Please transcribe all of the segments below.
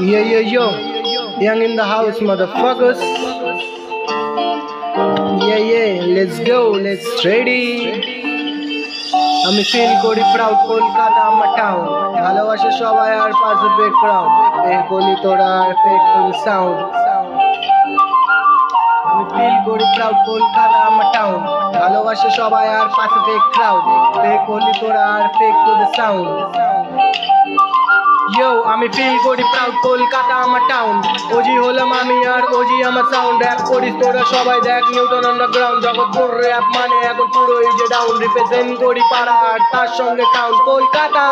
Yo, young in the house, motherfuckers. Yeah, let's go, let's ready. আমি feel করি proud Kolkata আমার town, ভালোবাসে সবাই আর পাশে ব্যাকগ্রাউন্ড, এই গলি তোরা আর ফেক সাউন্ড। আমি ফিল করি প্রাউড কলকাতা আমার টাউন, ভালোবাসে সবাই আর পাশে ব্যাকগ্রাউন্ড, এই গলি তোরা আর ফেক সাউন্ড। আমি ফিল করি প্রাউড কলকাতা আমার টাউন, ওজি হলাম আমি আর ওজি আমার সাউন্ড। র্যাপ করিস তোরা সবাই দেখ নিউটন আন্ডারগ্রাউন্ড, জগৎপুর র্যাপ মানে এখন পুরো এই যে ডাউন। রিপ্রেজেন্ট করি পাড়া আর তার সঙ্গে টাউন কলকাতা।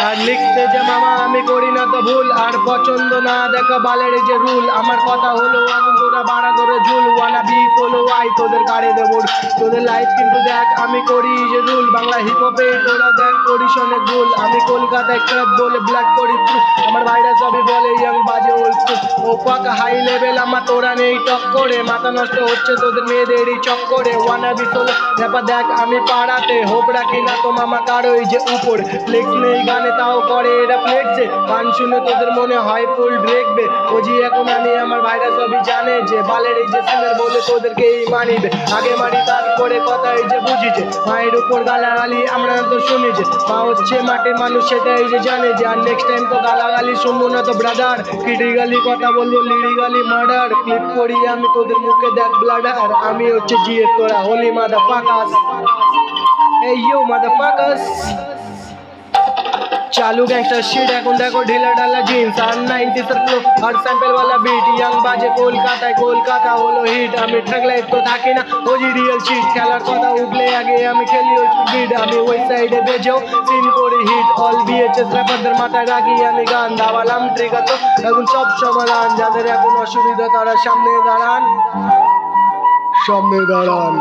আর লিখতে যে মামা আমি করি না তো ভুল, আর পছন্দ না দেখা বালের যে রুল। আমার কথা হলো এখন তোরা বাড়া করে ঝুল, ওয়ানা বি ফলো আই তোদের গাড়ি দেবো তোদের লাইফ। কিন্তু দেখ আমি করি যে রুল, বাংলা হিপ হপে তোরা দেখ করিস অনেক ভুল। আমি কলকাতায় ক্লাব বলে ব্ল্যাক করি, আমার ভাইরা সবই বলে ইয়াং বাজে ওল্ড স্কুল। ও পাকা হাই লেভেল আমার তোরা নেই টক করে, মাথা নষ্ট হচ্ছে তোদের মেয়েদেরই চক্করে। ওয়ানা বি ফলো ব্যাপার দেখ আমি পাড়াতে হোপ রাখি না তো মামা কারোই যে উপর। ফ্লেক্স নেই গানে তাও করে এরা ফ্লেক্সে, গান শুনে তোদের মনে হয় ফুল দেখবে। ওজি এখন আমি আমার ভাইরা সবই জানে যে বালের এই যে সিঙ্গার বলে তোদেরকে এই মানিবে। আগে মারি তারপরে কথা এই যে বুঝিছে, মায়ের উপর গালাগালি আমরা তো শুনেছে। মা হচ্ছে মাটির মানুষ সেটা এই যে জানে যে, আর নেক্সট টাইম তো গালাগালি শুনবো না তো ব্রাদার। ক্রিটিক্যালি কথা বলবো লিরিক্যালি মার্ডার, ক্লিপ করি আমি তোদের মুখে দেখ ব্লাডার। আমি হচ্ছে জিএ তোরা হোলি মাদারফাকাস। এই ইউ মাদারফাকাস। चालू गैंगस्टर शिट এখন দেখো ঢিলা ঢালা জিন্স আর 90s এর ফ্লো আর স্যাম্পল वाला বিট। ইয়াং বাজে কলকাতায়, কলকাতা হলো হিট। আমি ট্র্যাক লাইফ তো থাকি না ওজি রিয়েল শিট, খেলার কথা উঠলে আগে আমি খেলি ওই বিট। আমি ওই সাইডে বেজেও সিন করি হিট, অল বিএচএস র্যাপারদের মাথায় রাখি আমি গান। দাবালাম ট্রিগার তো এখন সব সমাধান, যাদের এখন অসুবিধা তারা সামনে দাঁড়ান, সামনে দাঁড়ান।